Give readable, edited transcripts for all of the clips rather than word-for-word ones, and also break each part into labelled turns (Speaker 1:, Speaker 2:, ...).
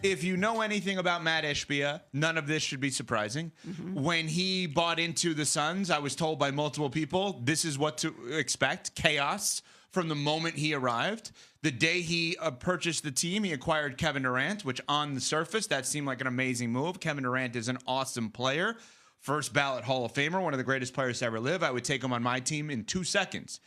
Speaker 1: if you know anything about Matt Ishbia, none of this should be surprising. When he bought into the Suns, I was told by multiple people, this is what to expect, chaos from the moment he arrived. The day he purchased the team, he acquired Kevin Durant, which on the surface, that seemed like an amazing move. Kevin Durant is an awesome player. First ballot Hall of Famer, one of the greatest players to ever live. I would take him on my team in 2 seconds.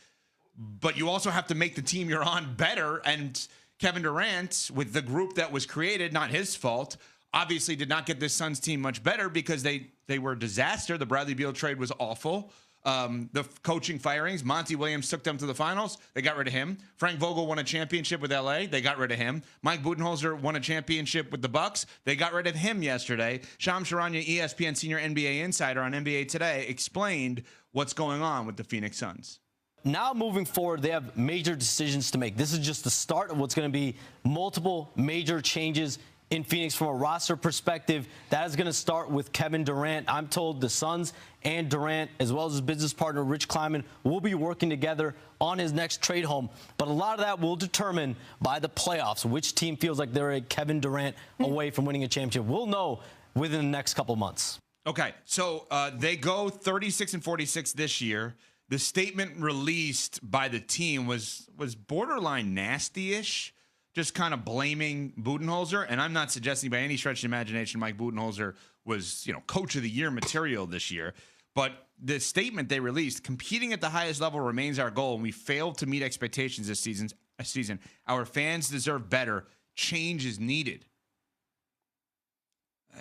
Speaker 1: But you also have to make the team you're on better, and Kevin Durant, with the group that was created, not his fault, obviously did not get this Suns team much better because they were a disaster. The Bradley Beal trade was awful. The coaching firings, Monty Williams took them to the finals. They got rid of him. Frank Vogel won a championship with LA. They got rid of him. Mike Budenholzer won a championship with the Bucks. They got rid of him yesterday. Shams Charania, ESPN senior NBA insider on NBA Today, explained what's going on with the Phoenix Suns.
Speaker 2: Now moving forward, they have major decisions to make. This is just the start of what's going to be multiple major changes in Phoenix from a roster perspective. That is going to start with Kevin Durant. I'm told the Suns and Durant, as well as his business partner, Rich Kleiman, will be working together on his next trade home. But a lot of that will determine by the playoffs which team feels like they're a Kevin Durant away from winning a championship. We'll know within the next couple months.
Speaker 1: Okay, so they go 36-46 this year. The statement released by the team was borderline nasty-ish, just kind of blaming Budenholzer. And I'm not suggesting by any stretch of imagination Mike Budenholzer was, coach of the year material this year. But the statement they released, competing at the highest level remains our goal, and we failed to meet expectations this season. Our fans deserve better. Change is needed.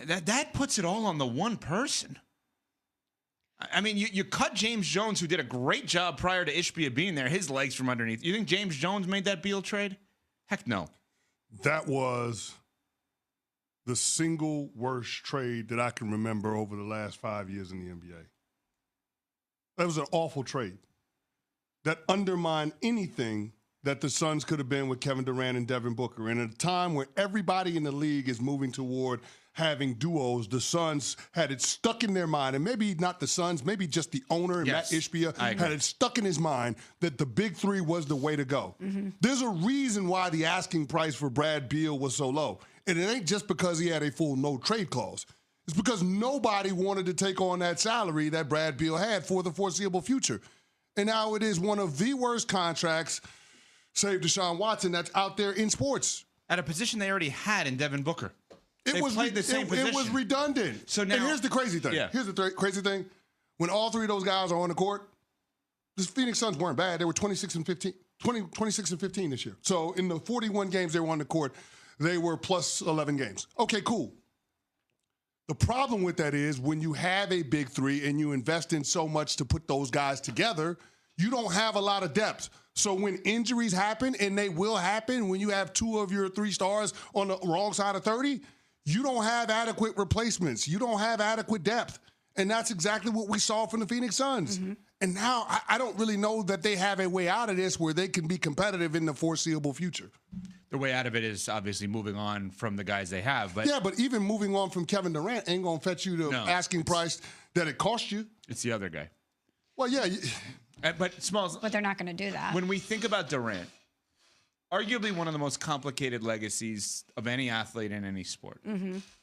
Speaker 1: That puts it all on the one person. I mean, you cut James Jones, who did a great job prior to Ishbia being there, his legs from underneath. You think James Jones made that Beal trade? Heck no.
Speaker 3: That was the single worst trade that I can remember over the last 5 years in the NBA. That was an awful trade that undermined anything that the Suns could have been with Kevin Durant and Devin Booker. And at a time where everybody in the league is moving toward having duos, the Suns had it stuck in their mind, and maybe not the Suns, maybe just the owner, and Matt Ishbia, had it stuck in his mind that the big three was the way to go. There's a reason why the asking price for Brad Beal was so low. And it ain't just because he had a full no-trade clause. It's because nobody wanted to take on that salary that Brad Beal had for the foreseeable future. And now it is one of the worst contracts, save Deshaun Watson, that's out there in sports.
Speaker 1: At a position they already had in Devin Booker.
Speaker 3: It was redundant.
Speaker 1: So now,
Speaker 3: and here's the crazy thing.
Speaker 1: Yeah.
Speaker 3: Here's the crazy thing. When all three of those guys are on the court, the Phoenix Suns weren't bad. They were 26-15 this year. So in the 41 games they were on the court, they were plus 11 games. Okay, cool. The problem with that is when you have a big three and you invest in so much to put those guys together, you don't have a lot of depth. So when injuries happen, and they will happen when you have two of your three stars on the wrong side of 30, you don't have adequate replacements. You don't have adequate depth. And that's exactly what we saw from the Phoenix Suns. And now I don't really know that they have a way out of this where they can be competitive in the foreseeable future.
Speaker 1: The way out of it is obviously moving on from the guys they have. But
Speaker 3: yeah, but even moving on from Kevin Durant ain't going to fetch you the asking price that it cost you.
Speaker 1: It's the other guy.
Speaker 3: Well, yeah.
Speaker 1: But Smalls.
Speaker 4: But they're not going to do that.
Speaker 1: When we think about Durant, arguably one of the most complicated legacies of any athlete in any sport.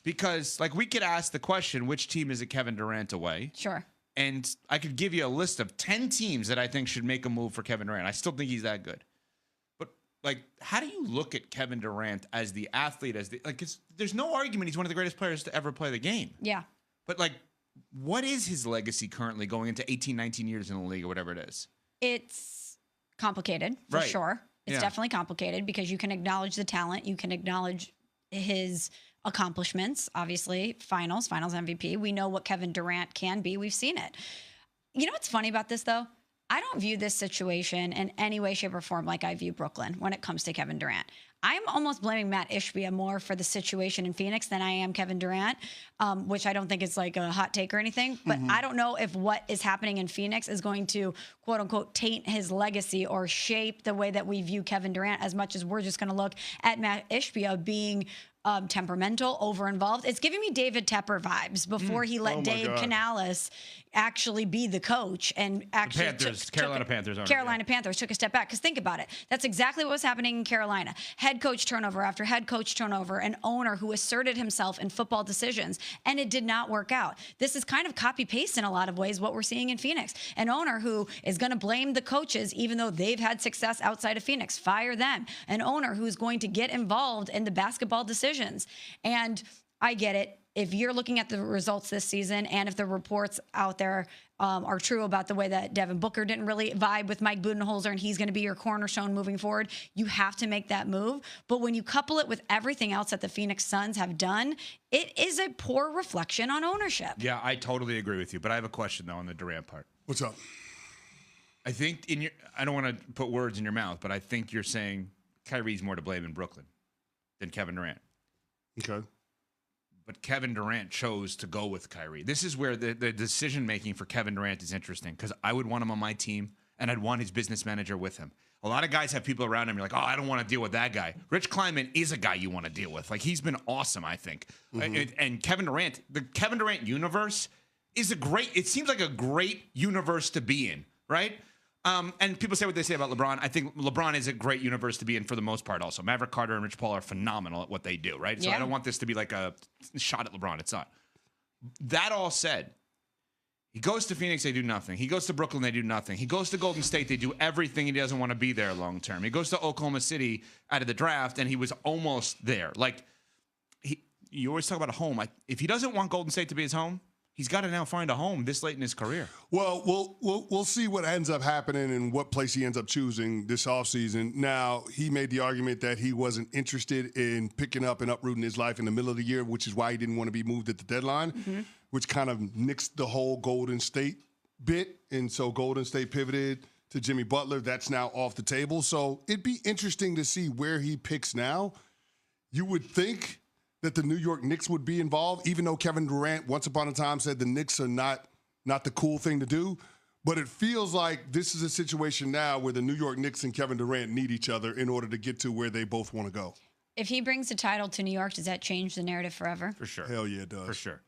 Speaker 1: Because, we could ask the question, which team is a Kevin Durant away?
Speaker 4: Sure.
Speaker 1: And I could give you a list of 10 teams that I think should make a move for Kevin Durant. I still think he's that good. But, how do you look at Kevin Durant as the athlete? There's no argument he's one of the greatest players to ever play the game.
Speaker 4: Yeah.
Speaker 1: But, what is his legacy currently going into 18, 19 years in the league or whatever it is?
Speaker 4: It's complicated, for sure. It's definitely complicated because you can acknowledge the talent. You can acknowledge his accomplishments, obviously, finals MVP. We know what Kevin Durant can be. We've seen it. You know what's funny about this, though? I don't view this situation in any way, shape, or form like I view Brooklyn when it comes to Kevin Durant. I'm almost blaming Matt Ishbia more for the situation in Phoenix than I am Kevin Durant, which I don't think is a hot take or anything. But I don't know if what is happening in Phoenix is going to, quote unquote, taint his legacy or shape the way that we view Kevin Durant as much as we're just going to look at Matt Ishbia being temperamental, over-involved. It's giving me David Tepper vibes before he let Dave Canales actually be the coach and actually
Speaker 5: Carolina Panthers
Speaker 4: took a step back. Because think about it. That's exactly what was happening in Carolina. Head coach turnover after head coach turnover, an owner who asserted himself in football decisions, and it did not work out. This is kind of copy-paste in a lot of ways what we're seeing in Phoenix. An owner who is going to blame the coaches even though they've had success outside of Phoenix. Fire them. An owner who's going to get involved in the basketball decisions. And I get it. If you're looking at the results this season and if the reports out there are true about the way that Devin Booker didn't really vibe with Mike Budenholzer and he's going to be your cornerstone moving forward, you have to make that move. But when you couple it with everything else that the Phoenix Suns have done, it is a poor reflection on ownership.
Speaker 1: Yeah, I totally agree with you. But I have a question, though, on the Durant part.
Speaker 3: What's up?
Speaker 1: I think I don't want to put words in your mouth, but I think you're saying Kyrie's more to blame in Brooklyn than Kevin Durant.
Speaker 3: Okay.
Speaker 1: But Kevin Durant chose to go with Kyrie. This is where the decision-making for Kevin Durant is interesting because I would want him on my team, and I'd want his business manager with him. A lot of guys have people around him. You're like, oh, I don't want to deal with that guy. Rich Kleiman is a guy you want to deal with. Like, he's been awesome, I think. And Kevin Durant, the Kevin Durant universe is it seems like a great universe to be in, right? And people say what they say about LeBron. I think LeBron is a great universe to be in for the most part also. Maverick Carter and Rich Paul are phenomenal at what they do, right? So I don't want this to be like a shot at LeBron. It's not. That all said, he goes to Phoenix, they do nothing. He goes to Brooklyn, they do nothing. He goes to Golden State, they do everything. He doesn't want to be there long term. He goes to Oklahoma City out of the draft, and he was almost there. Like, you always talk about a home. If he doesn't want Golden State to be his home, he's got to now find a home this late in his career.
Speaker 3: Well, we'll see what ends up happening and what place he ends up choosing this offseason. Now, he made the argument that he wasn't interested in picking up and uprooting his life in the middle of the year, which is why he didn't want to be moved at the deadline, which kind of nixed the whole Golden State bit. And so Golden State pivoted to Jimmy Butler. That's now off the table. So it'd be interesting to see where he picks now. You would think that the New York Knicks would be involved, even though Kevin Durant once upon a time said the Knicks are not the cool thing to do. But it feels like this is a situation now where the New York Knicks and Kevin Durant need each other in order to get to where they both want to go.
Speaker 4: If he brings the title to New York, does that change the narrative forever?
Speaker 1: For sure.
Speaker 3: Hell yeah, it does.
Speaker 1: For sure.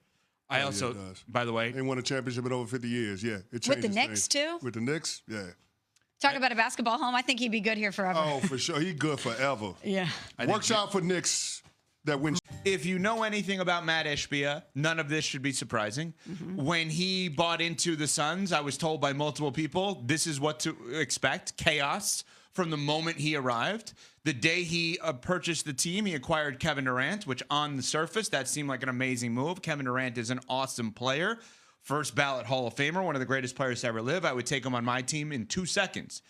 Speaker 1: I also, by the way,
Speaker 3: they won a championship in over 50 years. Yeah, it changes
Speaker 4: with the Knicks too.
Speaker 3: With the Knicks, yeah.
Speaker 4: Talk about a basketball home. I think he'd be good here forever.
Speaker 3: Oh, for sure. He's good forever.
Speaker 4: Yeah.
Speaker 3: Works out for Knicks that win.
Speaker 1: If you know anything about Matt Ishbia, none of this should be surprising. When he bought into the Suns, I was told by multiple people, this is what to expect, chaos from the moment he arrived. The day he purchased the team, he acquired Kevin Durant, which on the surface, that seemed like an amazing move. Kevin Durant is an awesome player. First ballot Hall of Famer, one of the greatest players to ever live. I would take him on my team in 2 seconds.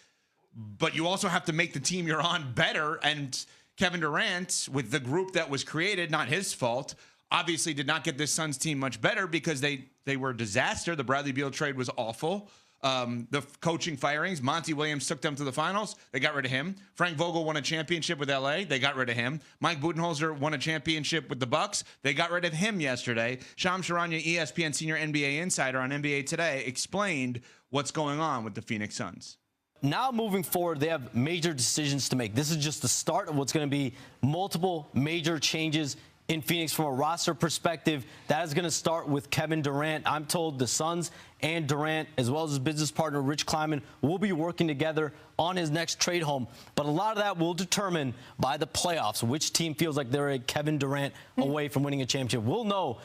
Speaker 1: But you also have to make the team you're on better, and Kevin Durant, with the group that was created, not his fault, obviously did not get this Suns team much better because they were a disaster. The Bradley Beal trade was awful. The coaching firings, Monty Williams took them to the finals. They got rid of him. Frank Vogel won a championship with LA. They got rid of him. Mike Budenholzer won a championship with the Bucks. They got rid of him yesterday. Shams Charania, ESPN senior NBA insider on NBA Today, explained what's going on with the Phoenix Suns.
Speaker 2: Now moving forward, they have major decisions to make. This is just the start of what's going to be multiple major changes in Phoenix from a roster perspective. That is going to start with Kevin Durant. I'm told the Suns and Durant, as well as his business partner, Rich Kleiman, will be working together on his next trade home. But a lot of that will determine by the playoffs which team feels like they're a Kevin Durant away from winning a championship. We'll know